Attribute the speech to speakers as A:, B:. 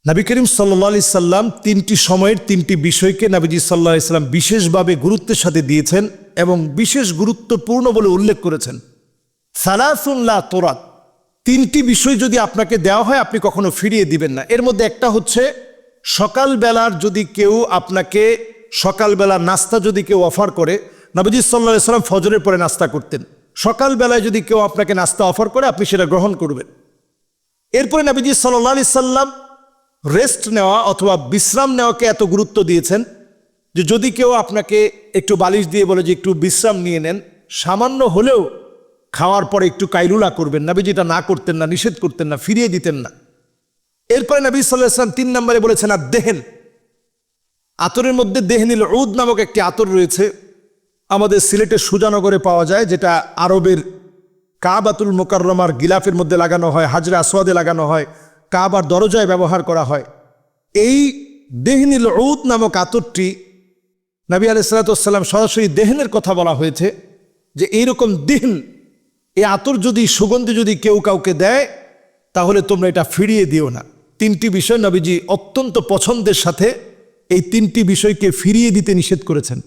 A: নবী করিম সাল্লাল্লাহু আলাইহি সাল্লাম তিনটি সময়ের তিনটি বিষয়কে নবীজি সাল্লাল্লাহু আলাইহি সাল্লাম বিশেষভাবে গুরুত্বের সাথে দিয়েছেন এবং বিশেষ গুরুত্বপূর্ণ বলে উল্লেখ করেছেন। সালাসুন লা তুরাদ, তিনটি বিষয় যদি আপনাকে দেওয়া হয় আপনি কখনো ফিরিয়ে দিবেন না। এর মধ্যে একটা হচ্ছে সকালবেলার যদি কেউ আপনাকে সকালবেলা নাস্তা যদি কেউ অফার করে, নবীজি সাল্লাল্লাহু আলাইহি সাল্লাম ফজরের পরে নাস্তা করতেন। সকালবেলায় যদি কেউ আপনাকে নাস্তা অফার করে আপনি সেটা গ্রহণ করবেন। এরপরে নবীজি সাল্লাল্লাহু আলাইহি সাল্লাম রেস্ট নেওয়া অথবা বিশ্রাম নেওয়াকে এত গুরুত্ব দিয়েছেন যে যদি কেউ আপনাকে একটু বালিশ দিয়ে বলে যে একটু বিশ্রাম নিয়ে নেন, সামান্য হলেও খাওয়ার পরে একটু কাইলুলা করবেন। নবীজি এটা না করতেন না, নিষেধ করতেন না, ফিরিয়ে দিতেন না। এরপরে নবী সাল্লাল্লাহু আলাইহি ওয়াসাল্লাম 3 নম্বরে বলেছেন আর দেহেন, আতরের মধ্যে দেহনিল উদ নামক একটি আতর রয়েছে, আমাদের সিলেটের সুজানগরে পাওয়া যায়, যেটা আরবের কাবাতুল মুকাররমার গিলাফের মধ্যে লাগানো হয়, হাজরে আসওয়াদে লাগানো হয়, কাবার দরজায় ব্যবহার করা হয়। এই দেহনিল উদ নামক আতরটি নবী আলাইহিস সালাতু ওয়াস সালাম সরাসরি দেহনের কথা বলা হয়েছে যে এইরকম দেহন, এই আতর যদি সুগন্ধি যদি কেউ কাউকে দেয় তাহলে তোমরা এটা ফিরিয়ে দিও না। তিনটি বিষয় নবীজি অত্যন্ত পছন্দের সাথে এই তিনটি বিষয়কে ফিরিয়ে দিতে নিষেধ করেছেন।